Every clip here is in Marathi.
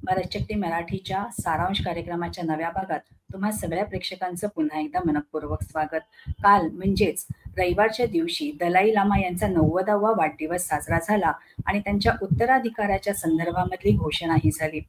मराठी मराठीच्या सारांश कार्यक्रमाच्या नव्या भागात तुम्हा सगळ्या प्रेक्षकांचं पुन्हा एकदा मनपूर्वक स्वागत. काल म्हणजेच रविवारच्या दिवशी दलाई लामा यांचा 90वा वाढदिवस साजरा झाला आणि त्यांच्या उत्तराधिकाराच्या संदर्भामधली घोषणाही झाली.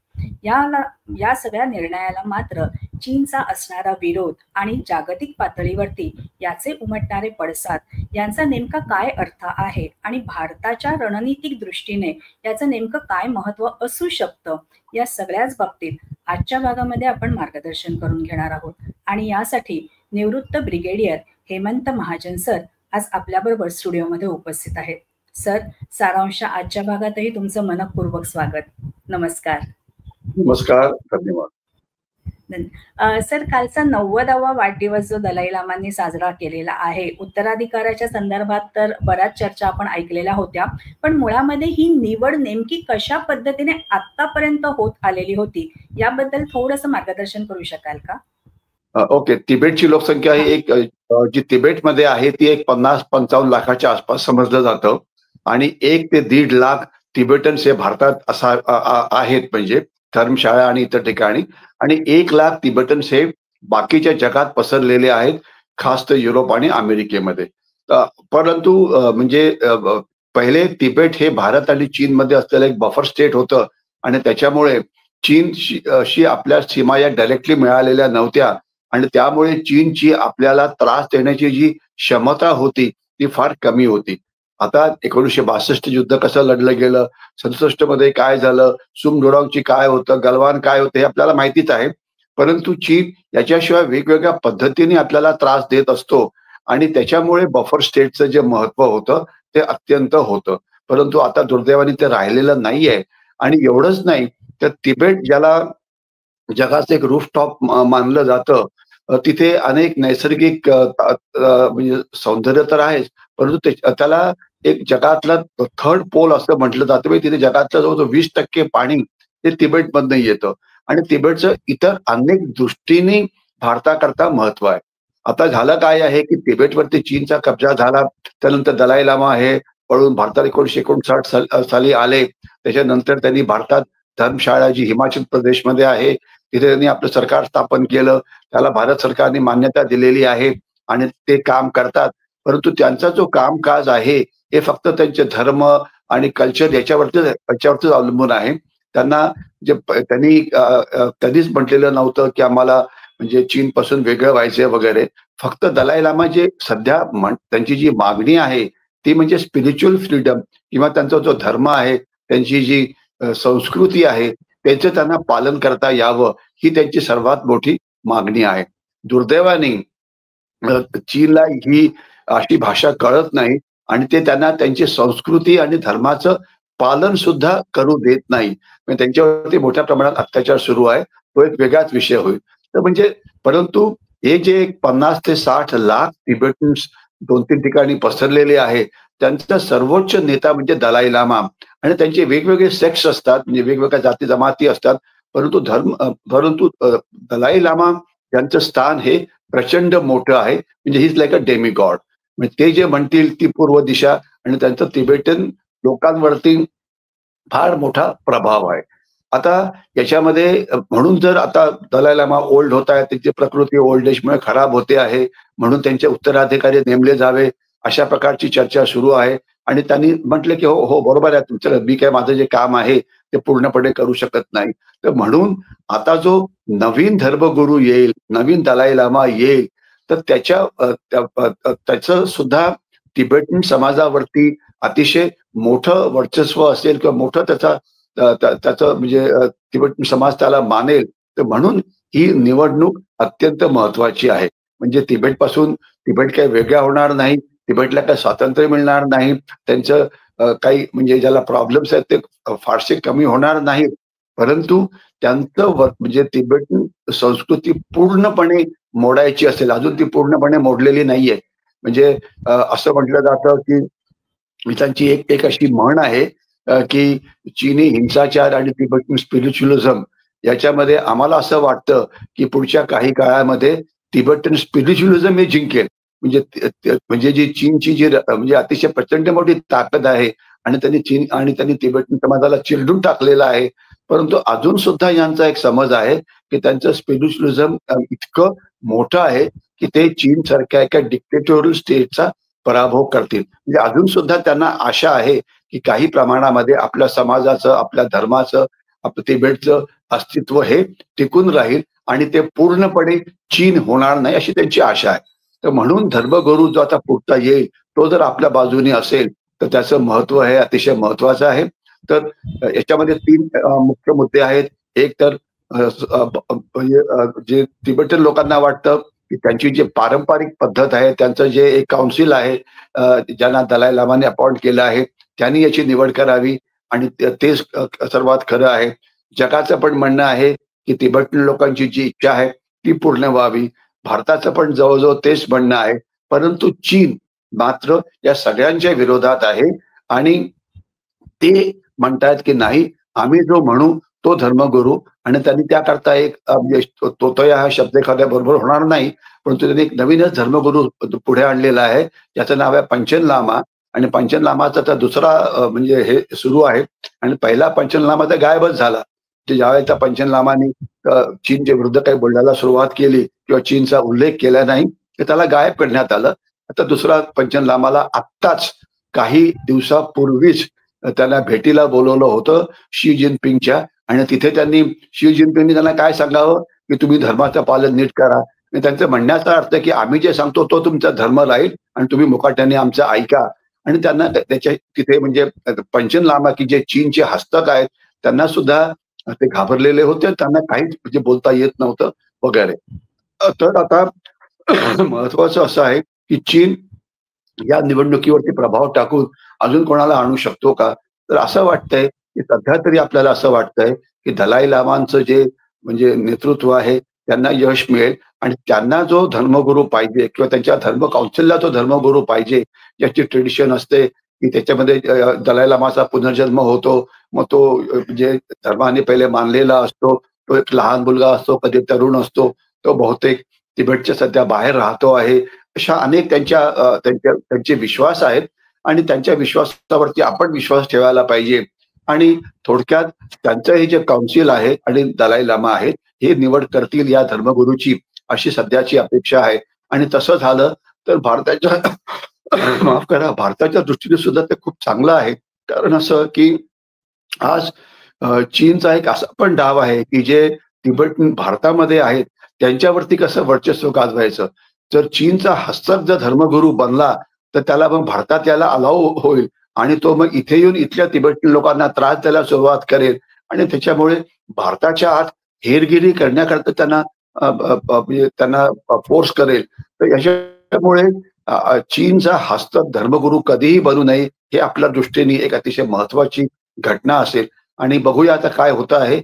या सगळ्या निर्णयाला मात्र चीनचा असणारा विरोध आणि जागतिक पातळीवरती याचे उमटणारे पडसाद यांचा नेमका काय अर्थ आहे आणि भारताच्या रणनीतिक दृष्टीने याचं नेमकं काय महत्व असू शकतं, या सगळ्याच बाबतीत आजच्या भागामध्ये आपण मार्गदर्शन करून घेणार आहोत. आणि यासाठी निवृत्त ब्रिगेडियर हेमंत महाजन सर आज आपल्याबरोबर स्टुडिओमध्ये उपस्थित आहेत. सर, सारांश आजच्या भागातही तुमचं मनपूर्वक स्वागत. नमस्कार. नमस्कार, धन्यवाद. सर, कालचा 90वा वाढदिवस जो दलाई लामांनी साजरा केलेला आहे, उत्तराधिकाराच्या संदर्भात तर बऱ्याच चर्चा आपण ऐकलेल्या होत्या, पण मुळामध्ये ही निवड नेमकी कशा पद्धतीने आतापर्यंत होत आलेली होती याबद्दल थोडंसं मार्गदर्शन करू शकाल का? ओके. तिबेटची लोकसंख्या ही एक जी तिबेटमध्ये आहे ती एक 50-55 लाखाच्या आसपास समजलं जातं आणि 1 ते 1.5 लाख तिबेटन्स हे भारतात आहेत, म्हणजे धर्मशाळा आणि इतर ठिकाणी, आणि 1 लाख तिबेटन्स हे बाकीच्या जगात पसरलेले आहेत, खास तर युरोप आणि अमेरिकेमध्ये. परंतु म्हणजे पहिले तिबेट हे भारत आणि चीनमध्ये असलेलं एक बफर स्टेट होतं आणि त्याच्यामुळे चीनशी आपल्या सीमा या डायरेक्टली मिळालेल्या नव्हत्या आणि त्यामुळे चीनची आपल्याला त्रास देण्याची जी क्षमता होती ती फार कमी होती. आता 1962 युद्ध कसं लढलं गेलं, 67 मध्ये काय झालं, सुमडोडांगची काय होतं, गलवान काय होतं हे आपल्याला माहितीच आहे. परंतु चीन याच्याशिवाय वेगवेगळ्या पद्धतीने आपल्याला त्रास देत असतो आणि त्याच्यामुळे बफर स्टेटचं जे महत्व होतं ते अत्यंत होतं. परंतु आता दुर्दैवाने ते राहिलेलं नाहीये. आणि एवढंच नाही तर तिबेट ज्याला जगाचं एक रूफटॉप मानलं जातं, तिथे अनेक नैसर्गिक म्हणजे सौंदर्य तर आहेच, परंतु त्याला एक जगातला थर्ड पोल असं म्हटलं जातं. तिथे जगातलं जवळजवळ 20% पाणी हे तिबेटमधनं येतं आणि तिबेटचं इतर अनेक दृष्टीने भारताकरता महत्व आहे. आता झालं काय आहे की तिबेटवरती चीनचा कब्जा झाला, त्यानंतर दलाई लामा हे पळून भारतात 1959 साली आले. त्याच्यानंतर त्यांनी भारतात धर्मशाळा जी हिमाचल प्रदेशमध्ये आहे तिथे त्यांनी आपलं सरकार स्थापन केलं. त्याला भारत सरकारने मान्यता दिलेली आहे आणि ते काम करतात. परंतु त्यांचा जो कामकाज आहे हे फक्त त्यांचे धर्म आणि कल्चर याच्यावरतीच अवलंबून आहे. त्यांना जे त्यांनी कधीच म्हटलेलं नव्हतं की आम्हाला म्हणजे चीन पासून वेगळं व्हायचंय वगैरे. फक्त दलाई लामा जे सध्या त्यांची जी मागणी आहे ती म्हणजे स्पिरिच्युअल फ्रीडम किंवा त्यांचा जो धर्म आहे, त्यांची जी संस्कृती आहे त्याचं त्यांना पालन करता यावं, ही त्यांची सर्वात मोठी मागणी आहे. दुर्दैवाने चीनला ही अशी भाषा कळत नाही आणि ते त्यांना त्यांची संस्कृती आणि धर्माचं पालन सुद्धा करू देत नाही. त्यांच्यावरती मोठ्या प्रमाणात अत्याचार सुरू आहे. तो एक वेगळाच विषय होईल. तर म्हणजे परंतु हे जे 50 ते 60 लाख तिबेटन्स 2-3 ठिकाणी पसरलेले आहे, त्यांचा सर्वोच्च नेता म्हणजे दलाई लामा आणि त्यांचे वेगवेगळे सेक्ट्स असतात, म्हणजे वेगवेगळ्या जाती जमाती असतात. परंतु दलाई लामा यांचं स्थान हे प्रचंड मोठं आहे, म्हणजे he is like a demigod. म्हणजे ते जे म्हणतील ती पूर्व दिशा आणि त्यांचा तिबेटन लोकांवरती फार मोठा प्रभाव आहे. आता याच्यामध्ये म्हणून जर आता दलाई लामा ओल्ड होत आहे, त्यांची प्रकृती ओल्ड एजमुळे खराब होते आहे, म्हणून त्यांचे उत्तराधिकारी नेमले जावे अशा प्रकारची चर्चा सुरू आहे. आणि त्यांनी म्हटलं की हो बरोबर आहे तुमचं, मी काय माझं जे काम आहे ते पूर्णपणे करू शकत नाही. तर म्हणून आता जो नवीन धर्मगुरू येईल, नवीन दलाई लामा येईल, तर त्याचं सुद्धा तिबेटन समाजावरती अतिशय मोठं वर्चस्व असेल किंवा मोठं त्याचं म्हणजे तिबेटन समाज त्याला मानेल. तर म्हणून ही निवडणूक अत्यंत महत्वाची आहे. म्हणजे तिबेट काही वेगळा होणार नाही, तिबेटला काही स्वातंत्र्य मिळणार नाही, त्यांचं काही म्हणजे ज्याला प्रॉब्लेम्स आहेत ते फारसे कमी होणार नाहीत. परंतु त्यांचं म्हणजे तिबेटन संस्कृती पूर्णपणे मोडायची असेल, अजून ती पूर्णपणे मोडलेली नाहीये. म्हणजे असं म्हटलं जातं की त्यांची एक अशी म्हण आहे की चीनी हिंसाचार आणि तिबेटन स्पिरिच्युअलिझम याच्यामध्ये आम्हाला असं वाटतं की पुढच्या काही काळामध्ये तिबेटन स्पिरिच्युअलिझम हे जिंकेल. म्हणजे जी चीनची जी म्हणजे अतिशय प्रचंड मोठी ताकद आहे आणि त्यांनी तिबेटन समाजाला चिरडून टाकलेलं आहे, परंतु अजून सुद्धा यांचा एक समज आहे की त्यांचं स्पिरिच्युअलिझम इतकं मोठं आहे की ते चीन सारख्या एका डिक्टेटोरियल स्टेटचा पराभव करतील. म्हणजे अजून सुद्धा त्यांना आशा आहे की काही प्रमाणामध्ये आपल्या समाजाचं, आपल्या धर्माचं, आपलं तिबेटचं अस्तित्व हे टिकून राहील आणि ते पूर्णपणे चीन होणार नाही अशी त्यांची आशा आहे. तर म्हणून धर्मगुरू जो आता पुढचा येईल तो जर आपल्या बाजूने असेल तर त्याचं महत्व हे अतिशय महत्वाचं आहे. तर याच्यामध्ये 3 मुख्य मुद्दे आहेत. एक तर जे तिबेटन लोकांना वाटतं की त्यांची जी पारंपरिक पद्धत आहे, त्यांचं जे एक काउन्सिल आहे ज्यांना दलाई लामाने अपॉइंट केलं आहे, त्यांनी याची निवड करावी आणि तेच सर्वात खरं आहे. जगाचं पण म्हणणं आहे की तिबेटन लोकांची जी इच्छा आहे ती पूर्ण व्हावी. भारताचं पण जवळ तेच म्हणणं आहे. परंतु चीन मात्र या सगळ्यांच्या विरोधात आहे आणि ते म्हणतायत की नाही, आम्ही जो म्हणू तो धर्मगुरू आणि त्यांनी त्याकरता एक म्हणजे तोतया हा शब्द एखाद्या बरोबर होणार नाही, परंतु त्यांनी एक नवीनच धर्मगुरू पुढे आणलेला आहे. ज्याचं नाव आहे पंचन लामा आणि पंचन लामाचा तर दुसरा म्हणजे हे सुरू आहे आणि पहिला पंचन लामा तर गायबच झाला. ते ज्यावेळेस त्या पंचन लामानी चीनच्या विरुद्ध काही बोलण्याला सुरुवात केली किंवा चीनचा उल्लेख केला नाही, तर त्याला गायब करण्यात आलं. आता दुसरा पंचन लामाला आत्ताच काही दिवसापूर्वीच त्यांना भेटीला बोलवलं होतं शी जिनपिंगच्या आणि तिथे त्यांनी शी जिनपिंगनी त्यांना काय सांगावं की तुम्ही धर्माचं पालन नीट करा. आणि त्यांचं म्हणण्याचा अर्थ की आम्ही जे सांगतो तो तुमचा धर्म राहील आणि तुम्ही मुकाट्याने आमचं ऐका. आणि त्यांना त्याच्या तिथे म्हणजे पंचन लामा की जे चीनचे हस्तक आहेत त्यांना सुद्धा ते घाबरलेले होते. त्यांना काहीच म्हणजे बोलता येत नव्हतं वगैरे. तर आता महत्वाचं असं आहे की चीन या निवडणुकीवरती प्रभाव टाकून अजून कोणाला आणू शकतो का? तर असं वाटतंय की सध्या तरी आपल्याला असं वाटतंय की दलाई लामांचं जे म्हणजे नेतृत्व आहे त्यांना यश मिळेल आणि त्यांना जो धर्मगुरू पाहिजे किंवा त्यांच्या धर्म काउन्सिलला जो धर्मगुरू पाहिजे, ज्याची ट्रेडिशन असते की त्याच्यामध्ये दलाई लामाचा पुनर्जन्म होतो. मग तो जे धर्माने पहिले मानलेला असतो, तो एक लहान मुलगा असतो, कधी तरुण असतो, तो बहुतेक तिबेटच्या सध्या बाहेर राहतो आहे. अशा अनेक त्यांचे विश्वास आहेत आणि त्यांच्या विश्वासावरती आपण विश्वास ठेवायला पाहिजे. आणि थोडक्यात त्यांचं हे जे काउन्सिल आहे आणि दलाई लामा आहेत हे निवड करतील या धर्मगुरूची अशी सध्याची अपेक्षा आहे. आणि तसं झालं तर माफ करा, भारताच्या दृष्टीने सुद्धा ते खूप चांगलं आहे. कारण असं की आज चीनचा एक असा पण डाव आहे की जे तिबेट भारतामध्ये आहेत त्यांच्यावरती कसं वर्चस्व गाजवायचं. जर चीनचा हस्तक जर धर्मगुरू बनला तर त्याला मग भारतात यायला अलाव होईल आणि तो मग इथे येऊन इथल्या तिबेटी लोकांना त्रास द्यायला सुरुवात करेल आणि त्याच्यामुळे भारताच्या आत हेरगिरी करण्याकरता त्यांना फोर्स करेल. तर याच्यामुळे चीनचा हस्तक धर्मगुरू कधीही बनू नये हे आपल्या दृष्टीने एक अतिशय महत्वाची घटना असेल आणि बघूया आता काय होत आहे.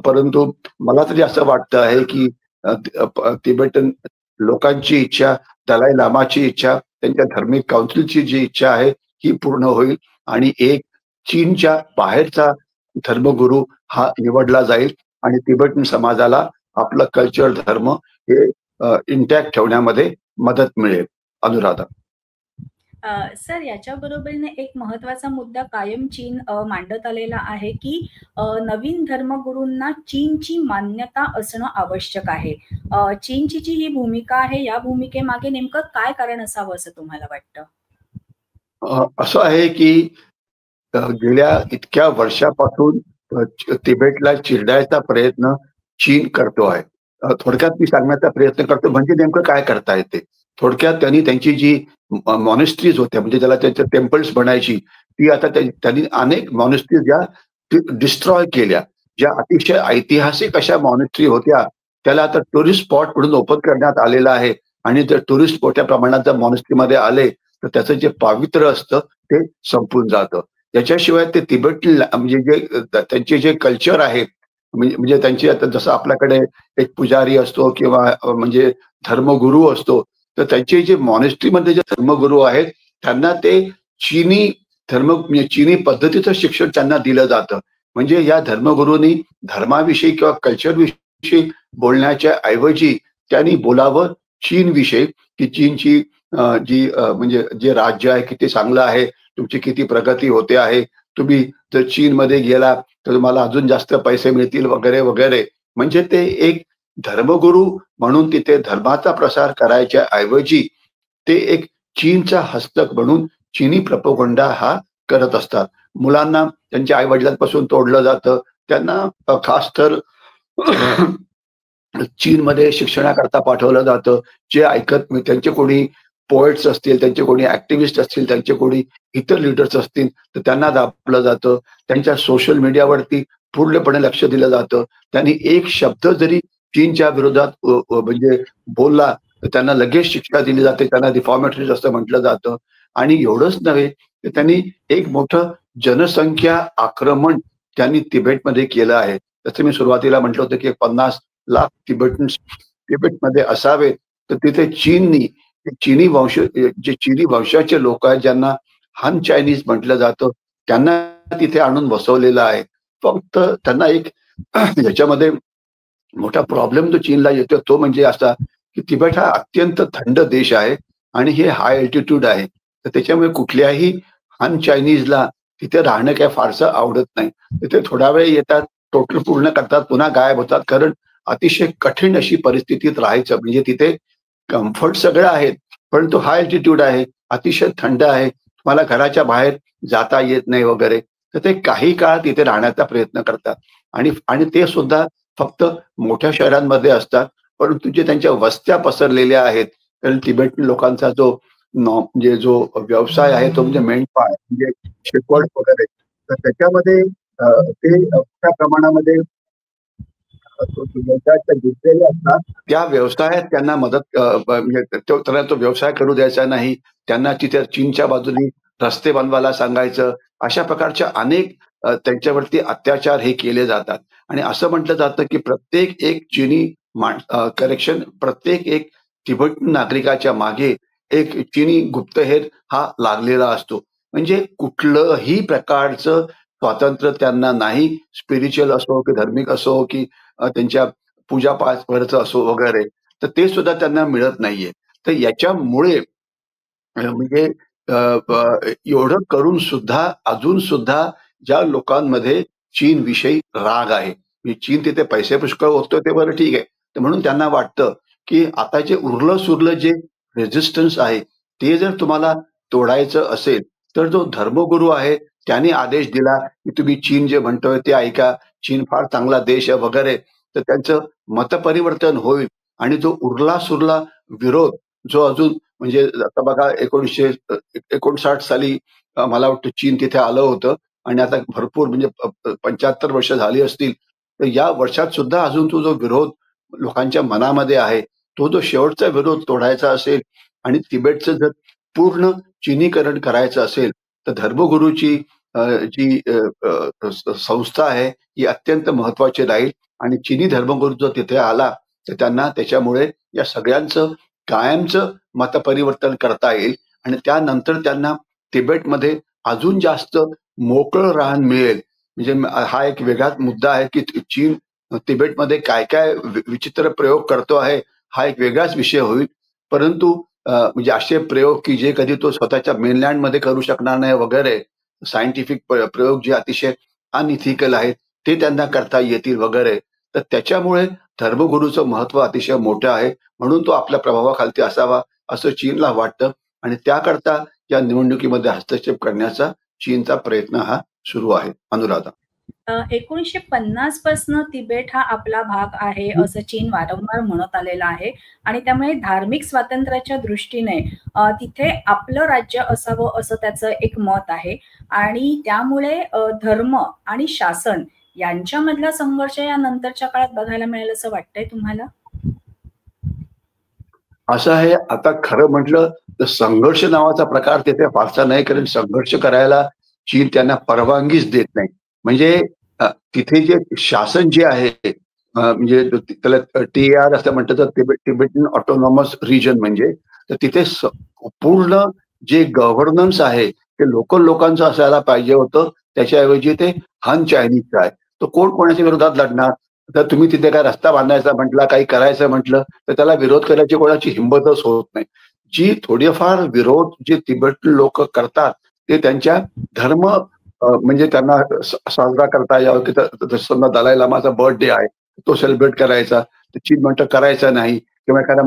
परंतु मला तरी असं वाटतं आहे की तिबेटन लोकांची इच्छा, दलाई लामाची इच्छा, त्यांच्या धार्मिक काउन्सिलची जी इच्छा आहे ही पूर्ण होईल आणि एक चीनच्या बाहेरचा धर्मगुरू हा निवडला जाईल आणि तिबेटन समाजाला आपलं कल्चर, धर्म हे इंटॅक्ट ठेवण्यामध्ये मदत मिळेल. अनुराधा. सर, याच्या बरोबरीने एक महत्वाचा मुद्दा कायम चीन मांडत आलेला आहे की नवीन धर्मगुरूंना चीनची मान्यता असणं आवश्यक आहे. चीनची जी ही भूमिका आहे या भूमिकेमागे नेमकं काय कारण असावं असं तुम्हाला वाटतं? असं आहे की गेल्या इतक्या वर्षापासून तिबेटला चिरडायचा प्रयत्न चीन करतो आहे. थोडक्यात मी सांगण्याचा प्रयत्न करतो म्हणजे नेमकं काय करता येते. थोडक्यात त्यांनी त्यांची जी मॉनेस्ट्रीज होत्या म्हणजे त्याला त्यांच्या टेम्पल्स बनायची ती आता त्यांनी अनेक मॉनेस्ट्रीज या डिस्ट्रॉय केल्या. ज्या अतिशय ऐतिहासिक अशा मॉनेस्ट्री होत्या त्याला आता टुरिस्ट स्पॉट म्हणून ओपन करण्यात आलेला आहे आणि जर टुरिस्ट मोठ्या प्रमाणात जर मॉनेस्ट्रीमध्ये आले तर त्याचं जे पावित्र्य असतं ते संपून जातं. त्याच्याशिवाय ते तिबेटी म्हणजे जे त्यांचे जे कल्चर आहे म्हणजे त्यांची आता जसं आपल्याकडे एक पुजारी असतो किंवा म्हणजे धर्मगुरू असतो तर त्यांचे जे मॉनेस्ट्रीमध्ये जे धर्मगुरू आहेत त्यांना ते चीनी म्हणजे चीनी पद्धतीचं शिक्षण त्यांना दिलं जातं. म्हणजे या धर्मगुरूंनी धर्माविषयी किंवा कल्चर विषयी बोलण्याच्या ऐवजी त्यांनी बोलावं चीन विषयी की चीनची जी म्हणजे जे राज्य आहे किती चांगलं आहे, तुमची किती प्रगती होते आहे, तुम्ही जर चीनमध्ये गेला तर तुम्हाला अजून जास्त पैसे मिळतील वगैरे वगैरे. म्हणजे ते एक धर्मगुरू म्हणून तिथे धर्माचा प्रसार करायच्या ऐवजी ते एक चीनचा हस्तक म्हणून चीनी प्रोपगंडा हा करत असतात. मुलांना त्यांच्या आई वडिलांपासून तोडलं जातं. त्यांना खास तर चीनमध्ये शिक्षणाकरता पाठवलं जातं. जे ऐकत त्यांचे कोणी पोएट्स असतील, त्यांचे कोणी ॲक्टिव्हिस्ट असतील, त्यांचे कोणी इतर लीडर्स असतील, तर त्यांना दाबलं जातं. त्यांच्या सोशल मीडियावरती पूर्णपणे लक्ष दिलं जातं. त्यांनी एक शब्द जरी चीनच्या विरोधात म्हणजे बोलला, तर त्यांना लगेच शिक्षा दिली जाते. त्यांना रिफॉर्मेटरीज असं म्हटलं जातं. आणि एवढंच नव्हे, तर त्यांनी एक मोठं जनसंख्या आक्रमण त्यांनी तिबेटमध्ये केलं आहे. जसं मी सुरुवातीला म्हटलं होतं, की 50 लाख तिबेटन्स तिबेटमध्ये असावे, तर तिथे चीननी जे चीनी वंशाचे लोक आहेत, ज्यांना हान चायनीज म्हटलं जातं, त्यांना तिथे आणून बसवलेलं आहे. फक्त त्यांना एक याच्यामध्ये मोठा प्रॉब्लेम जो चीनला येतो तो म्हणजे असा, की तिबेट हा अत्यंत थंड देश आहे आणि हे हाय अल्टिट्यूड आहे. तर त्याच्यामुळे कुठल्याही हान चायनीजला तिथे राहणं काही फारसं आवडत नाही. तिथे थोडा वेळ येतात, टोटल पूर्ण करतात, पुन्हा गायब होतात. कारण अतिशय कठीण अशी परिस्थितीत राहायचं म्हणजे तिथे कम्फर्ट सगळं आहे, परंतु हाय अल्टिट्यूड आहे, अतिशय थंड आहे. तुम्हाला घराच्या बाहेर जाता येत नाही वगैरे. तर ते काही काळ तिथे राहण्याचा प्रयत्न करतात आणि आणि ते सुद्धा फक्त मोठ्या शहरांमध्ये असतात. परंतु जे त्यांच्या वस्त्या पसरलेल्या आहेत, कारण तिबेटी लोकांचा म्हणजे जो व्यवसाय आहे तो म्हणजे मेंढपाळ म्हणजे शेकवड वगैरे. तर त्याच्यामध्ये ते मोठ्या प्रमाणामध्ये व्यवसायात गुंतलेले असतात. त्या व्यवसायात त्यांना मदत म्हणजे त्यांना तो व्यवसाय करू द्यायचा नाही. त्यांना तिथे चीनच्या बाजूने रस्ते बनवायला सांगायचं. अशा प्रकारच्या अनेक त्यांच्यावरती अत्याचार हे केले जातात. आणि असं म्हटलं जातं, की प्रत्येक एक चीनी प्रत्येक एक तिबेटी नागरिकाच्या मागे एक चीनी गुप्तहेर हा लागलेला असतो. म्हणजे कुठलंही प्रकारचं स्वातंत्र्य त्यांना नाही. स्पिरिच्युअल असो, की धार्मिक असो, की त्यांच्या पूजापाठवरचं असो वगैरे, तर ते सुद्धा त्यांना मिळत नाहीये. तर याच्यामुळे म्हणजे अ, एवढं करून सुद्धा अजून सुद्धा ज्या लोकांमध्ये चीनविषयी राग आहे, म्हणजे चीन तिथे पैसे पुष्कळ ओततोय ते बरं ठीक आहे. तर म्हणून त्यांना वाटतं, की आता जे उरलं-सुरलं जे रेझिस्टन्स आहे, ते जर तुम्हाला तोडायचं असेल, तर जो धर्मगुरू आहे त्याने आदेश दिला, की तुम्ही चीन जे म्हणतोय ते ऐका. चीन फार चांगला देश आहे वगैरे. तर त्यांचं मतपरिवर्तन होईल आणि जो उरला-सुरला विरोध जो अजून म्हणजे आता बघा 1959 साली मला वाटतं चीन तिथे आलं होतं आणि आता भरपूर म्हणजे 75 वर्ष झाली असतील. तर या वर्षात सुद्धा अजून तो जो विरोध लोकांच्या मनामध्ये आहे, तो जो शेवटचा विरोध तोडायचा असेल आणि तिबेटचं जर पूर्ण चीनीकरण करायचं असेल, तर धर्मगुरूची जी संस्था आहे ही अत्यंत महत्वाची राहील आणि चीनी धर्मगुरू जर तिथे आला, तर त्यांना त्याच्यामुळे या सगळ्यांचं कायमचं मतपरिवर्तन करता येईल आणि त्यानंतर त्यांना तिबेटमध्ये अजून जास्त मोकळं रान मिळेल. म्हणजे हा एक वेगळाच मुद्दा आहे, की चीन तिबेटमध्ये काय-काय विचित्र प्रयोग करतो आहे, हा एक वेगळाच विषय होईल. परंतु म्हणजे असे प्रयोग, की जे कधी तो स्वतःच्या मेनलँडमध्ये करू शकणार नाही वगैरे, सायंटिफिक प्रयोग जे अतिशय अनइथिकल आहेत, ते त्यांना करता येतील वगैरे. तर त्याच्यामुळे धर्मगुरूचं महत्त्व अतिशय मोठं आहे. म्हणून तो आपल्या प्रभावाखालती असावा असं चीनला वाटतं आणि त्याकरता या निवडणुकीमध्ये हस्तक्षेप करण्याचा चीनचा प्रयत्न हा सुरू आहे. अनुराधा. 1950 पासनं तिबेट हा आपला भाग आहे असं चीन वारंवार म्हणत आलेला आहे आणि त्यामुळे धार्मिक स्वातंत्र्याच्या दृष्टीने तिथे आपलं राज्य असावं असं त्याचं एक मत आहे आणि त्यामुळे धर्म आणि शासन यांच्यामधला संघर्ष या नंतरच्या काळात बघायला मिळेल असं वाटतंय तुम्हाला? असं आहे आता खरं म्हटलं तर संघर्ष नावाचा प्रकार तिथे फारसा नाही, कारण संघर्ष करायला चीन त्यांना परवानगीच देत नाही. म्हणजे तिथे जे शासन जे आहे म्हणजे त्याला TAR असं म्हणतात तर तिबेटियन ऑटोनॉमस रिजन म्हणजे तर तिथे पूर्ण जे गव्हर्नन्स आहे ते लोकल लोकांचं असायला पाहिजे होतं. त्याच्याऐवजी ते हान चायनीजचं आहे. तर कोण कोणाच्या विरोधात लढणार? तर तुम्ही तिथे काय रस्ता बांधायचा म्हटला, काही करायचं म्हटलं, तर त्याला विरोध करायची कोणाची हिंमतच होत नाही. जी थोडेफार विरोध जे तिबेटी लोक करतात, ते त्यांच्या धर्म म्हणजे त्यांना साजरा करता यावं, की जसं समजा दलाई लामाचा बर्थडे आहे, तो सेलिब्रेट करायचा. तर चीन म्हणतं करायचा नाही किंवा एखादा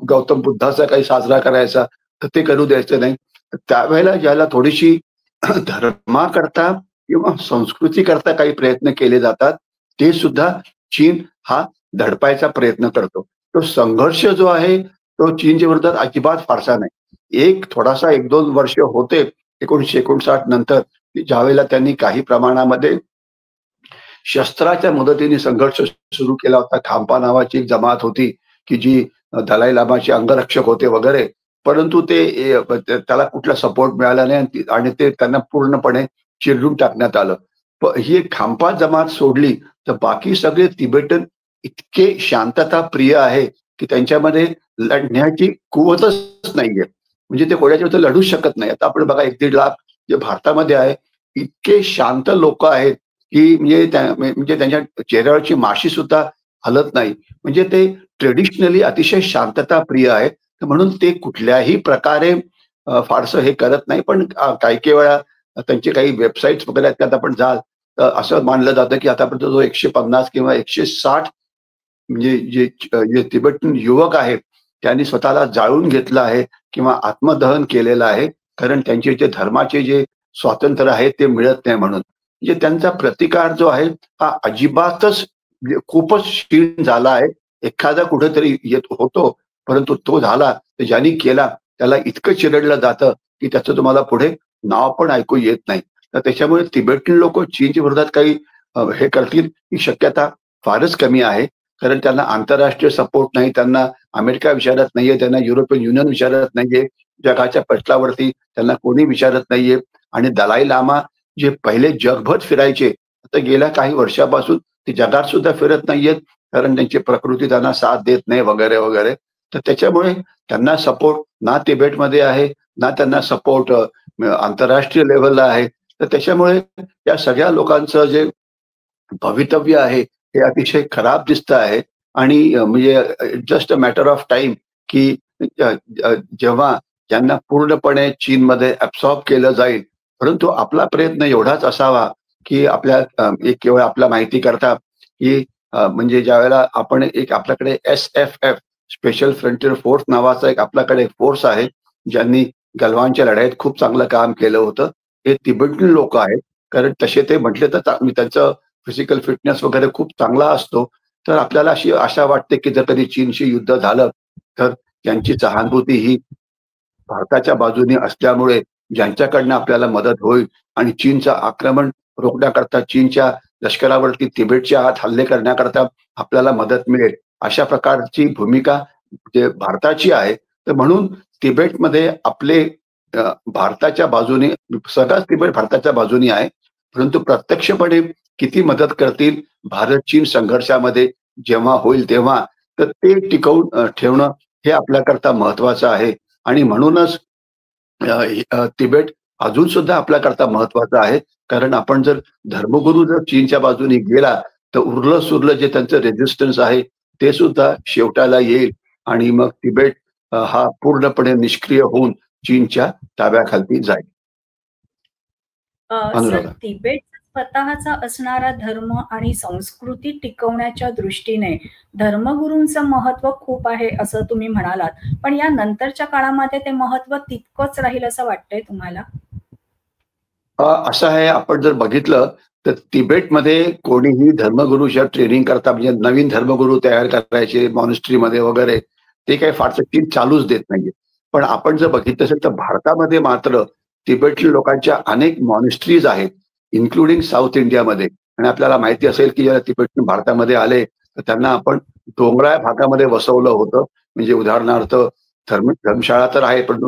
गौतम बुद्धाचा काही साजरा करायचा, तर ते करू द्यायचं नाही. तर त्यावेळेला ज्याला थोडीशी धर्माकरता किंवा संस्कृतीकरता काही प्रयत्न केले जातात, ते सुद्धा चीन हा धडपायचा प्रयत्न करतो. तो संघर्ष जो आहे, तो चीनच्या विरोधात अजिबात फारसा नाही. एक थोडासा 1-2 वर्ष होते 1959 नंतर, की ज्यावेळेला त्यांनी काही प्रमाणामध्ये शस्त्राच्या मदतीने संघर्ष सुरू केला होता. खांपा नावाची एक जमात होती, की जी दलाई लामाचे अंगरक्षक होते वगैरे. परंतु ते त्याला कुठला सपोर्ट मिळाला नाही आणि ते त्यांना पूर्णपणे चिरडून टाकण्यात आलं. ही खांपा जमात सोडली, तर बाकी सगळे तिबेटन इतके शांतता प्रिय आहे, की त्यांच्यामध्ये लढण्याची कुवतच नाहीये. म्हणजे ते कोणाच्या विरुद्ध लढूच शकत नाही. आता आपण बघा 1-1.5 लाख जे भारतामध्ये आहे, इतके शांत लोकं आहेत, की म्हणजे त्यांच्या चेहऱ्यावरची माशी सुद्धा हलत नाही. म्हणजे ते ट्रेडिशनली अतिशय शांतता प्रिय आहेत. तर म्हणून ते कुठल्याही प्रकारे फारसं हे करत नाही. पण काही-काही वेळा त्यांचे काही वेबसाईट्स वगैरे आहेत, त्यात आपण जाल, तर असं मानलं जातं, की आतापर्यंत जो 150 किंवा 160 म्हणजे जे तिबेटन युवक आहेत, त्यांनी स्वतःला जाळून घेतलं आहे किंवा आत्मदहन केलेलं आहे. कारण त्यांचे जे धर्माचे जे स्वातंत्र्य आहे ते मिळत नाही म्हणून. म्हणजे त्यांचा प्रतिकार जो आहे हा अजिबातच म्हणजे खूपच क्षीण झाला आहे. एखादा कुठेतरी येत होतो, परंतु तो झाला तर ज्यांनी केला त्याला इतकं चिरडलं जातं, की त्याचं तुम्हाला पुढे नाव पण ऐकू येत नाही. तर त्याच्यामुळे तिबेटन लोकं चीनच्या विरोधात काही हे करतील ही शक्यता फारच कमी आहे. कारण त्यांना आंतरराष्ट्रीय सपोर्ट नाही, त्यांना अमेरिका विचारत नाहीये, त्यांना युरोपियन युनियन विचारत नाहीये, जगाच्या पटलावरती त्यांना कोणी विचारत नाहीये आणि दलाई लामा जे पहिले जगभर फिरायचे, आता गेल्या काही वर्षापासून ते जगात सुद्धा फिरत नाहीयेत, कारण त्यांची प्रकृती त्यांना साथ देत नाही वगैरे, वगैरे. तर त्याच्यामुळे त्यांना सपोर्ट ना तिबेटमध्ये आहे, ना त्यांना सपोर्ट आंतरराष्ट्रीय लेव्हलला आहे. तर त्याच्यामुळे या सगळ्या लोकांचं जे भवितव्य आहे, हे अतिशय खराब दिसतं आहे आणि म्हणजे just a matter of time की अ, अ, जेव्हा त्यांना पूर्णपणे चीनमध्ये ॲब्सॉर्ब केलं जाईल. परंतु आपला प्रयत्न एवढाच असावा, की एक केवळ आपल्या माहितीकरता, की म्हणजे ज्यावेळेला आपण एक आपल्याकडे एस-एफ-एफ स्पेशल फ्रंटियर फोर्स नावाचा एक आपल्याकडे फोर्स आहे, ज्यांनी गलवानच्या लढाईत खूप चांगलं काम केलं होतं. हे तिबेटन लोकं आहेत. कारण तसे ते म्हटले तर मी त्यांचं फिजिकल फिटनेस वगैरे खूप चांगला असतो. तर आपल्याला अशी आशा वाटते, की जर कधी चीनशी युद्ध झालं, तर त्यांची सहानुभूती ही भारताच्या बाजूने असल्यामुळे ज्यांच्याकडनं आपल्याला मदत होईल आणि चीनचं आक्रमण रोखण्याकरता चीनच्या लष्करावरती तिबेटच्या आत हल्ले करण्याकरता आपल्याला मदत मिळेल, अशा प्रकारची भूमिका जे भारताची आहे. तर म्हणून तिबेटमध्ये आपले भारताच्या बाजूने सगळाच तिबेट भारताच्या बाजूने आहे. परंतु प्रत्यक्षपणे किती मदत करतील भारत-चीन संघर्षामध्ये जेव्हा होईल तेव्हा, तर ते टिकवून ठेवणं हे आपल्याकरता महत्वाचं आहे आणि म्हणूनच तिबेट अजून सुद्धा आपल्याकरता महत्वाचं आहे. कारण आपण जर धर्मगुरू जर चीनच्या बाजूने गेला, तर उरलं-सुरलं जे त्यांचं रेझिस्टन्स आहे, ते सुद्धा शेवटाला येईल आणि मग तिबेट हा पूर्णपणे निष्क्रिय होऊन चीनच्या ताब्याखाली जाईल. सर, अनुराधा. तिबेटचा स्वतःचा असणारा धर्म आणि संस्कृती टिकवण्याच्या दृष्टीने धर्मगुरूंचं महत्त्व खूप आहे असं तुम्ही म्हणालात. पण या नंतरच्या काळामध्ये ते महत्त्व तितकंच राहील असं वाटतंय तुम्हाला? असं आहे आपण जर बघितलं तर तिबेटमध्ये कोणीही धर्मगुरूच्या ट्रेनिंग करता म्हणजे नवीन धर्मगुरू तयार करायचे मॉनेस्ट्रीमध्ये वगैरे, ते काही फारसं चीन चालूच देत नाहीये. पण आपण जर बघितलं असेल तर भारतामध्ये मात्र तिबेटच्या लोकांच्या अनेक मॉनेस्ट्रीज आहेत, इन्क्लुडिंग साउथ इंडियामध्ये आणि आपल्याला माहिती असेल की जेव्हा तिबेटहून भारतामध्ये आले, तर त्यांना आपण डोंगराळ भागामध्ये वसवलं होतं. म्हणजे उदाहरणार्थ धर्मशाळा तर आहे, पण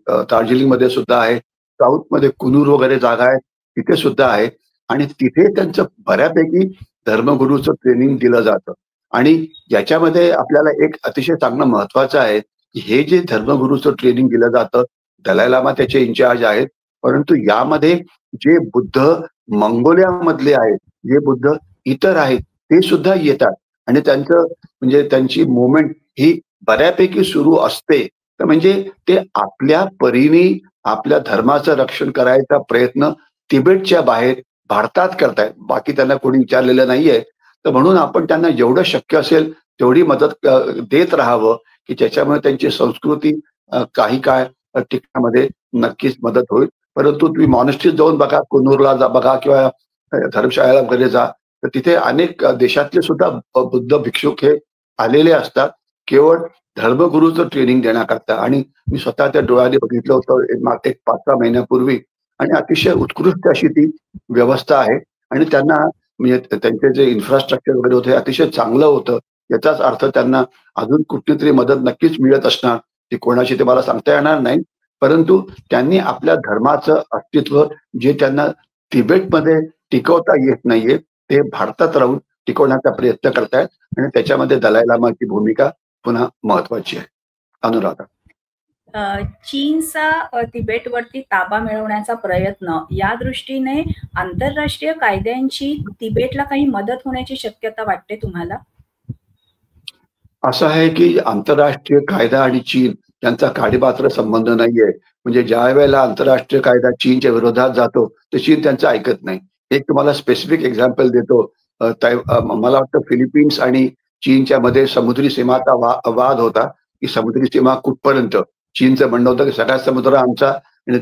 दार्जिलिंगमध्ये सुद्धा आहे. साऊथमध्ये कुनूर वगैरे जागा आहे, तिथे सुद्धा आहे आणि तिथे त्यांचं बऱ्यापैकी धर्मगुरूचं ट्रेनिंग दिलं जातं आणि याच्यामध्ये आपल्याला एक अतिशय चांगलं महत्वाचं आहे, की हे जे धर्मगुरूचं ट्रेनिंग दिलं जातं, दलाई लामा त्याचे इन्चार्ज आहेत. परंतु यामध्ये जे बुद्ध मंगोलियामधले आहेत, जे बुद्ध इतर आहेत, ते सुद्धा येतात आणि त्यांचं म्हणजे त्यांची मूव्हमेंट ही बऱ्यापैकी सुरू असते. तर म्हणजे ते आपल्या परीने आपल्या धर्माचं रक्षण करायचा प्रयत्न तिबेटच्या बाहेर भारतात करतायत. बाकी त्यांना कोणी विचारलेलं नाहीये. तर म्हणून आपण त्यांना जेवढं शक्य असेल तेवढी मदत देत राहावं, की ज्याच्यामुळे त्यांची संस्कृती काही काळ टिकण्यामध्ये नक्कीच मदत होईल. परंतु तुम्ही मॉनेस्ट्रीत जाऊन बघा, कुन्नूरला बघा किंवा धर्मशाळेला वगैरे जा, तर तिथे अनेक देशातले सुद्धा बुद्ध भिक्षुक हे आलेले असतात. केवळ धर्मगुरूचं ट्रेनिंग देण्याकरता. आणि मी स्वतः त्या डोळ्याने बघितलं होतं एक 5-6 महिन्यापूर्वी. आणि अतिशय उत्कृष्ट अशी ती व्यवस्था आहे. आणि त्यांना म्हणजे त्यांचे जे इन्फ्रास्ट्रक्चर वगैरे होते अतिशय चांगलं होतं. याचाच अर्थ त्यांना अजून कुठलीतरी मदत नक्कीच मिळत असणार. ती कोणाची ते मला सांगता येणार नाही. परंतु त्यांनी आपल्या धर्माचं अस्तित्व जे त्यांना तिबेटमध्ये टिकवता येत नाहीये, ते भारतात राहून टिकवण्याचा प्रयत्न करतायत. आणि त्याच्यामध्ये दलाई लामाची भूमिका पुन्हा महत्वाची आहे. अनुराधा. चीनचा तिबेटवरती ताबा मिळवण्याचा प्रयत्न या दृष्टीने आंतरराष्ट्रीय कायद्यांची तिबेटला काही मदत होण्याची शक्यता वाटते तुम्हाला? असं आहे की आंतरराष्ट्रीय कायदा आणि चीन यांचा काडीमात्र संबंध नाहीये. म्हणजे ज्या वेळेला आंतरराष्ट्रीय कायदा चीनच्या विरोधात जातो तर चीन त्यांचं ऐकत नाही. एक तुम्हाला स्पेसिफिक एक्झाम्पल देतो. मला वाटतं फिलिपिन्स आणि चीनच्या मध्ये समुद्री सीमाचा वाद होता की समुद्री सीमा कुठपर्यंत. चीनचं म्हणणं होतं की सगळा समुद्र आमचा आणि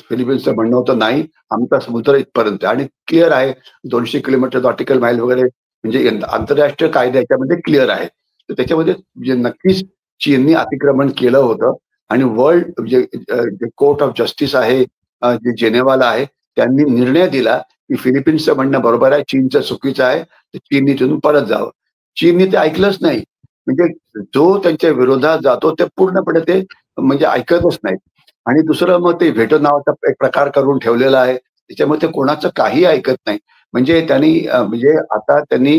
फिलिपिन्सचं म्हणणं होतं नाही, आमचा समुद्र इथपर्यंत. आणि क्लिअर आहे 200 किलोमीटर नॉटिकल माईल वगैरे म्हणजे आंतरराष्ट्रीय कायदा याच्यामध्ये क्लिअर आहे. तर त्याच्यामध्ये म्हणजे नक्कीच चीननी अतिक्रमण केलं होतं. आणि वर्ल्ड जे कोर्ट ऑफ जस्टिस आहे जे जेनेवाला आहे, त्यांनी निर्णय दिला की फिलिपिन्सचं म्हणणं बरोबर आहे, चीनचं चुकीचं आहे, तर चीननी तिथून परत जावं. चीननी ते ऐकलंच नाही. म्हणजे जो त्यांच्या विरोधात जातो ते पूर्णपणे ते म्हणजे ऐकतच नाहीत. आणि दुसरं मग ते व्हेटो नावाचा एक प्रकार करून ठेवलेला आहे. त्याच्यामुळे ते कोणाचं काही ऐकत नाही. म्हणजे त्यांनी म्हणजे आता त्यांनी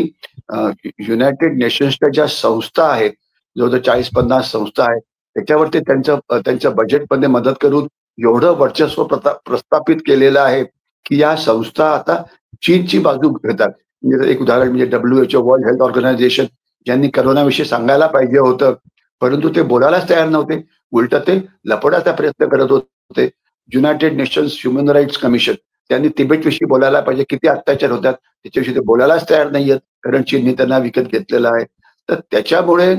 युनायटेड नेशन्सच्या ज्या संस्था आहेत, जवळजवळ 40-50 संस्था आहेत, त्याच्यावरती त्यांच्या बजेटमध्ये मदत करून एवढं वर्चस्व प्रस्थापित केलेलं आहे की या संस्था आता चीनची बाजू घेतात. म्हणजे एक उदाहरण म्हणजे WHO वर्ल्ड हेल्थ ऑर्गनायझेशन ज्यांनी करोनाविषयी सांगायला पाहिजे होतं, परंतु ते बोलायलाच तयार नव्हते. उलट ते लपवण्याचा प्रयत्न करत होते. United Nations Human Rights Commission त्यांनी तिबेटविषयी बोलायला पाहिजे, किती अत्याचार होतात त्याच्याविषयी ते बोलायलाच तयार नाहीयेत, कारण चीननी त्यांना विकत घेतलेलं आहे. तर त्याच्यामुळे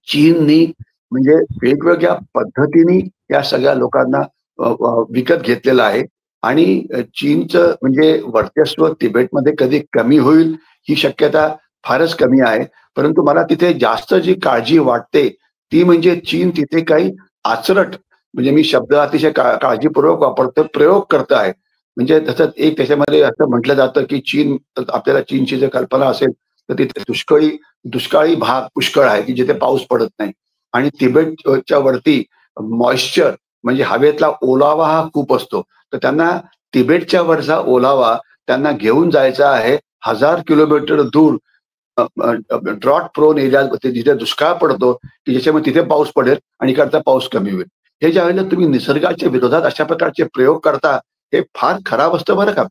चीननी म्हणजे वेगवेगळ्या पद्धतीने या सगळ्या लोकांना विकत घेतलेलं आहे. आणि चीनचं म्हणजे वर्चस्व तिबेटमध्ये कधी कमी होईल ही शक्यता फारच कमी आहे. परंतु मला तिथे जास्त जी काळजी वाटते ती म्हणजे चीन तिथे काही आचरट म्हणजे मी शब्द अतिशय काळजीपूर्वक वापरतो, प्रयोग करत आहे. म्हणजे तसंच एक त्याच्यामध्ये असं म्हटलं जातं की चीन, आपल्याला चीनची जर कल्पना असेल तर तिथे दुष्काळी भाग पुष्कळ आहे की जिथे पाऊस पडत नाही. आणि तिबेटच्या वरती मॉइश्चर म्हणजे हवेतला ओलावा हा खूप असतो. तर त्यांना तिबेटच्या वरचा ओलावा त्यांना घेऊन जायचा आहे 1000 किलोमीटर दूर ड्रॉट प्रोन एरिया जिथे दुष्काळ पडतो की ज्याच्यामुळे तिथे पाऊस पडेल आणि इकडचा पाऊस कमी होईल. हे ज्या वेळेला तुम्ही निसर्गाच्या विरोधात अशा प्रकारचे प्रयोग करता हे फार खराब असतं बरं का.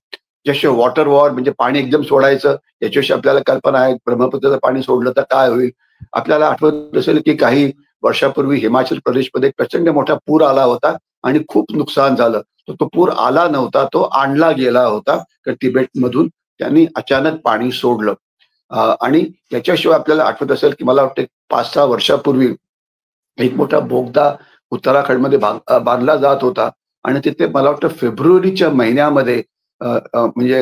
जसे वॉटर वॉर म्हणजे पाणी एकदम सोडायचं, याच्याविषयी आपल्याला कल्पना आहे. ब्रह्मपुत्राचं पाणी सोडलं तर काय होईल. आपल्याला आठवत असेल की काही वर्षापूर्वी हिमाचल प्रदेशमध्ये प्रचंड मोठा पूर आला होता आणि खूप नुकसान झालं. तर तो पूर आला नव्हता, तो आणला गेला होता. तर तिबेटमधून त्यांनी अचानक पाणी सोडलं. आणि याच्याशिवाय आपल्याला आठवत असेल की मला वाटतं 5-6 वर्षापूर्वी एक मोठा बोगदा उत्तराखंडमध्ये बांधला जात होता. आणि तिथे मला वाटतं फेब्रुवारीच्या महिन्यामध्ये म्हणजे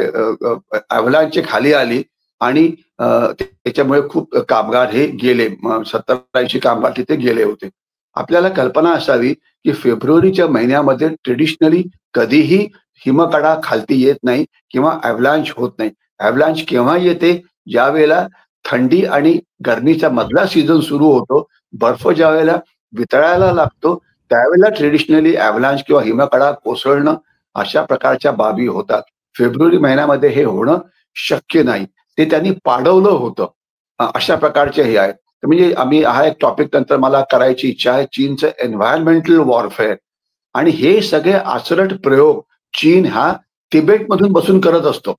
अवलांच खाली आली आणि त्याच्यामुळे खूप कामगार हे गेले. 70-80 कामगार तिथे गेले होते. आपल्याला कल्पना असावी की फेब्रुवारीच्या महिन्यामध्ये ट्रेडिशनली कधीही हिमकडा खालती येत नाही किंवा अवलांच होत नाही. अवलांच केव्हा येते, ज्या वेळेला थंडी आणि गरमीचा मधला सीझन सुरू होतो, बर्फ ज्या वेळेला वितळायला लागतो त्यावेळेला ट्रेडिशनली अवलांच किंवा हिमकडा कोसळणं अशा प्रकारच्या बाबी होतात. फेब्रुवारी महिन्यामध्ये हे होणं शक्य नाही. ते त्यांनी पाडवलं होतं. अशा प्रकारचे हे आहेत. तर म्हणजे हा एक टॉपिक नंतर मला करायची इच्छा आहे, चीनचं एन्व्हायरमेंटल वॉरफेअर. आणि हे सगळे आचरट प्रयोग चीन हा तिबेटमधून बसून करत असतो.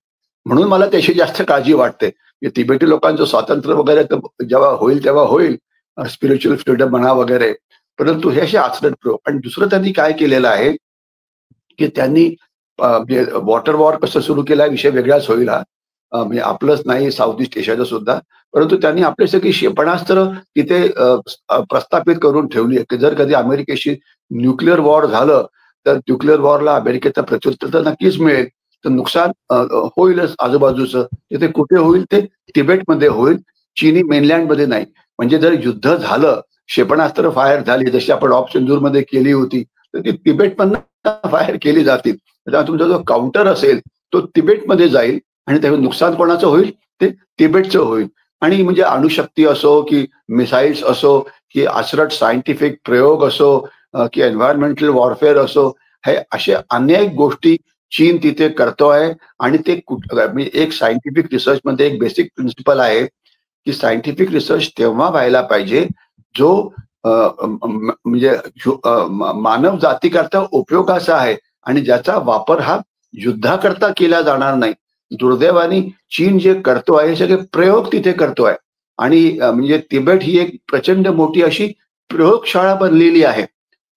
म्हणून मला त्याची जास्त काळजी वाटते. तिबेटी लोकांचं स्वातंत्र्य वगैरे जेव्हा होईल तेव्हा होईल, स्पिरिच्युअल फ्रीडम म्हणा वगैरे. परंतु हे असे आचरट प्रयोग. आणि दुसरं त्यांनी काय केलेलं आहे की त्यांनी म्हणजे वॉटर वॉर कसं सुरू केला विषय वेगळाच होईल हा. म्हणजे आपलंच नाही, साऊथ ईस्ट एशियाचं सुद्धा. परंतु त्यांनी आपली सगळी क्षेपणास्त्र तिथे प्रस्थापित करून ठेवली आहे की जर कधी अमेरिकेशी न्यूक्लिअर वॉर झालं तर न्यूक्लिअर वॉरला अमेरिकेचं प्रत्युत्तर तर नक्कीच मिळेल. तर नुकसान होईलच आजूबाजूचं. तिथे कुठे होईल ते तिबेटमध्ये होईल, चीनी मेनलँडमध्ये नाही. म्हणजे जर युद्ध झालं, क्षेपणास्त्र फायर झाली जशी आपण ऑप सिंदूरमध्ये केली होती, तर ती तिबेटमधनं फायर केली जातील. त्यामुळे तुमचा जो काउंटर असेल तो तिबेटमध्ये जाईल आणि त्यामुळे नुकसान कोणाचं होईल ते तिबेटचं होईल. आणि म्हणजे अणुशक्ती असो की मिसाईल्स असो की अचरट सायंटिफिक प्रयोग असो की एन्व्हायरमेंटल वॉरफेअर असो, हे अशा अनेक गोष्टी चीन तिथे करतोय. आणि ते म्हणजे एक सायंटिफिक रिसर्च मध्ये एक बेसिक प्रिन्सिपल आहे की सायंटिफिक रिसर्च तेव्हा व्हायला पाहिजे जो म्हणजे मानव जातीकरता उपयोगाचा आहे आणि ज्याचा वापर हा युद्धाकरता केला जाणार नाही. दुर्दैवाने चीन जे करतोय हे सगळे प्रयोग तिथे करतोय. आणि म्हणजे तिबेट ही एक प्रचंड मोठी अशी प्रयोगशाळा बनलेली आहे.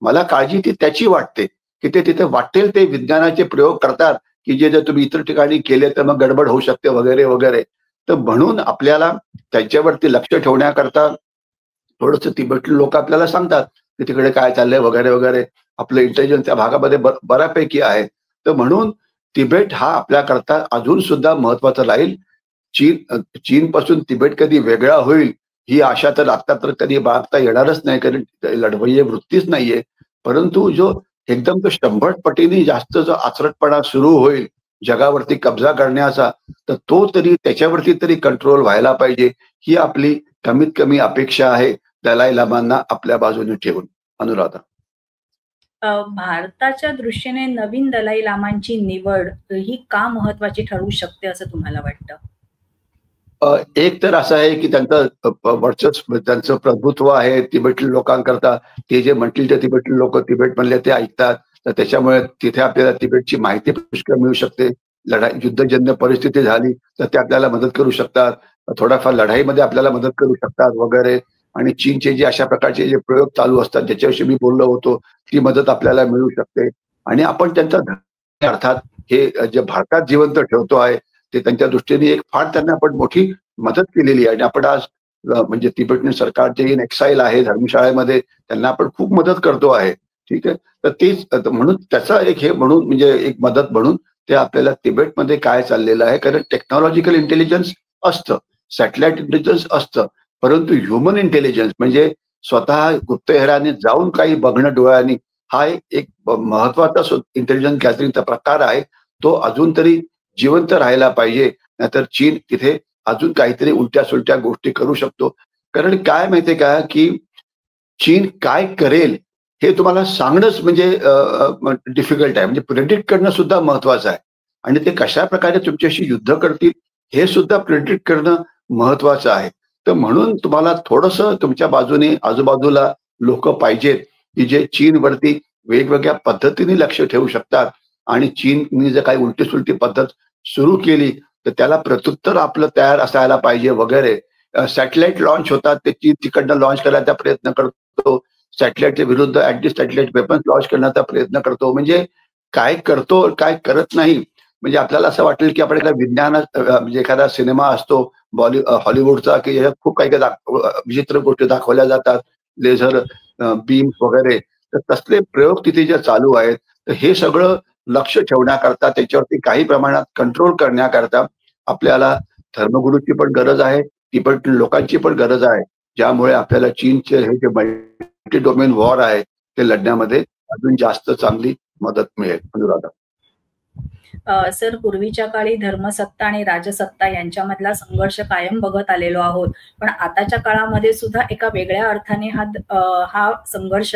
मला काळजी ती त्याची वाटते की ते तिथे वाटेल ते विज्ञानाचे प्रयोग करतात की जे जर तुम्ही इतर ठिकाणी केले तर मग गडबड होऊ शकते वगैरे वगैरे. तर म्हणून आपल्याला त्यांच्यावरती लक्ष ठेवण्याकरता थोडंसं तिबेटले लोक आपल्याला सांगतात की तिकडे काय चाललंय वगैरे वगैरे. आपलं इंटेलिजन्स त्या भागामध्ये बऱ्यापैकी आहे. तर म्हणून तिबेट हा आपल्याकरता अजून सुद्धा महत्वाचा राहील. चीनपासून तिबेट कधी वेगळा होईल ही आशा तर आता तर कधी बाळगता येणारच नाही, कारण लढवय्ये वृत्तीच नाहीये. परंतु जो एकदम तो 100 पटीने जास्त जो आचरटपणा सुरू होईल जगावरती कब्जा करण्याचा, तर तो तरी त्याच्यावरती तरी कंट्रोल व्हायला पाहिजे ही आपली कमीत कमी अपेक्षा आहे दलाई लामांना आपल्या बाजूने ठेवून. अनुराधा, भारताच्या दृष्टीने नवीन दलाई लामांची निवड ही का महत्वाची ठरू शकते असं तुम्हाला वाटतं? एक तर असं आहे की त्यांचं वर्चस्व, त्यांचं प्रभुत्व आहे तिबेटी लोकांकरता. ते जे म्हणतील ते तिबेटी लोक तिबेटमधले ते ऐकतात. तर त्याच्यामुळे तिथे आपल्याला तिबेटची माहिती पुष्कळ मिळू शकते. युद्धजन्य परिस्थिती झाली तर ते आपल्याला मदत करू शकतात. थोड्याफार लढाईमध्ये आपल्याला मदत करू शकतात वगैरे. आणि चीनचे जे अशा प्रकारचे जे प्रयोग चालू असतात ज्याच्याविषयी मी बोललो होतो, ती मदत आपल्याला मिळू शकते. आणि आपण त्यांचा अर्थात हे जे भारतात जिवंत ठेवतो आहे ते त्यांच्या दृष्टीने एक फार त्यांना आपण मोठी मदत केलेली आहे. आणि आपण आज म्हणजे तिबेटने सरकार जे इन एक्साईल आहे धर्मशाळेमध्ये त्यांना आपण खूप मदत करतो आहे. ठीक आहे. तर तेच म्हणून त्याचा एक हे म्हणून म्हणजे एक मदत म्हणून ते आपल्याला तिबेटमध्ये काय चाललेलं आहे, कारण टेक्नॉलॉजिकल इंटेलिजन्स असतं, सॅटेलाइट इंटेलिजन्स असतं, परंतु ह्युमन इंटेलिजन्स म्हणजे स्वतः गुप्तहेराने जाऊन काही बघणं डोळ्यांनी, हा एक महत्वाचा इंटेलिजन्स गॅदरिंगचा प्रकार आहे. तो अजून तरी जिवंत राहायला पाहिजे. नाहीतर चीन तिथे अजून काहीतरी उलट्या सुलट्या गोष्टी करू शकतो. कारण काय माहितीये का की चीन काय करेल हे तुम्हाला सांगणंच म्हणजे डिफिकल्ट आहे. म्हणजे प्रेडिक्ट करणं सुद्धा महत्वाचं आहे. आणि ते कशा प्रकारे तुमच्याशी युद्ध करतील हे सुद्धा प्रेडिक्ट करणं महत्वाचं आहे. तर म्हणून तुम्हाला थोडंसं तुमच्या बाजूने आजूबाजूला लोक पाहिजेत की जे चीनवरती वेगवेगळ्या पद्धतीने लक्ष ठेवू शकतात. आणि चीननी जर काही उलटी सुलटी पद्धत सुरू केली तर त्याला प्रत्युत्तर आपलं तयार असायला पाहिजे वगैरे. सॅटेलाइट लॉन्च होतात ते चीन तिकडनं लॉन्च करायचा प्रयत्न करतो. सॅटेलाइटच्या विरुद्ध अँटी सॅटेलाइट वेपन्स लॉन्च करण्याचा प्रयत्न करतो. म्हणजे काय करतो काय करत नाही. म्हणजे आपल्याला असं वाटेल की आपण एखादा विज्ञानात म्हणजे एखादा सिनेमा असतो हॉलिवूडचा की याच्यात खूप काही काही विचित्र गोष्टी दाखवल्या जातात, लेझर बीम्स वगैरे. तर तसले प्रयोग तिथे जे चालू आहेत तर हे सगळं लक्ष ठेवण्याकरता त्याच्यावरती काही प्रमाणात कंट्रोल करण्याकरता आपल्याला धर्मगुरूची पण गरज आहे, तिबेट लोकांची पण गरज आहे. ज्यामुळे आपल्याला चीनचे हे जे मल्टी डोमेन वॉर आहे ते लढण्यामध्ये अजून जास्त चांगली मदत मिळेल. अनुराधा, सर, पूर्वीच्या काळी धर्मसत्ता आणि राजसत्ता यांच्यामधला संघर्ष कायम बघत आलेलो आहोत. पण आताच्या काळामध्ये सुद्धा एका वेगळ्या अर्थाने हा संघर्ष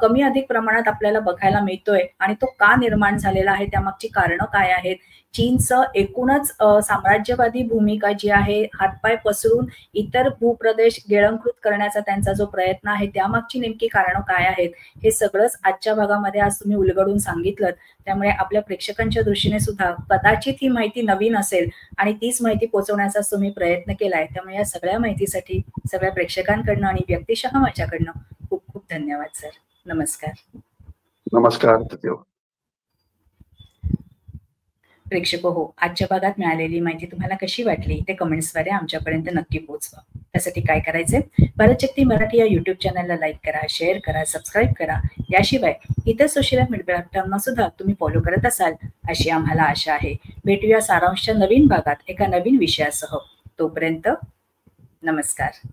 कमी अधिक प्रमाणात आपल्याला बघायला मिळतोय. आणि तो का निर्माण झालेला आहे, त्यामागची कारणं काय आहेत? चीनचं एकूणच साम्राज्यवादी भूमिका जी आहे, हातपाय पसरून इतर भूप्रदेश गिळंकृत करण्याचा त्यांचा जो प्रयत्न आहे, त्यामागची नेमकी कारणं काय आहेत, हे सगळंच आजच्या भागामध्ये आज तुम्ही उलगडून सांगितलं. त्यामुळे आपल्या प्रेक्षकांच्या दृष्टीने सुद्धा कदाचित ही माहिती नवीन असेल आणि तीच माहिती पोहोचवण्याचा तुम्ही प्रयत्न केलाय. त्यामुळे या सगळ्या माहितीसाठी सगळ्या प्रेक्षकांकडनं आणि व्यक्तिशः माझ्याकडनं खूप खूप धन्यवाद सर. नमस्कार. नमस्कार. प्रेक्षक हो, आजच्या भागात मिळालेली माहिती तुम्हाला कशी वाटली ते कमेंट्सद्वारे आमच्यापर्यंत नक्की पोहोचवा. त्यासाठी काय करायचंय, भारत शक्ती मराठी या युट्यूब चॅनलला लाईक करा, शेअर करा, सबस्क्राईब करा. याशिवाय इतर सोशल मीडिया प्लॅटफॉर्मना सुद्धा तुम्ही फॉलो करत असाल अशी आम्हाला आशा आहे. भेटूया सारांशच्या नवीन भागात एका नवीन विषयासह. तोपर्यंत नमस्कार.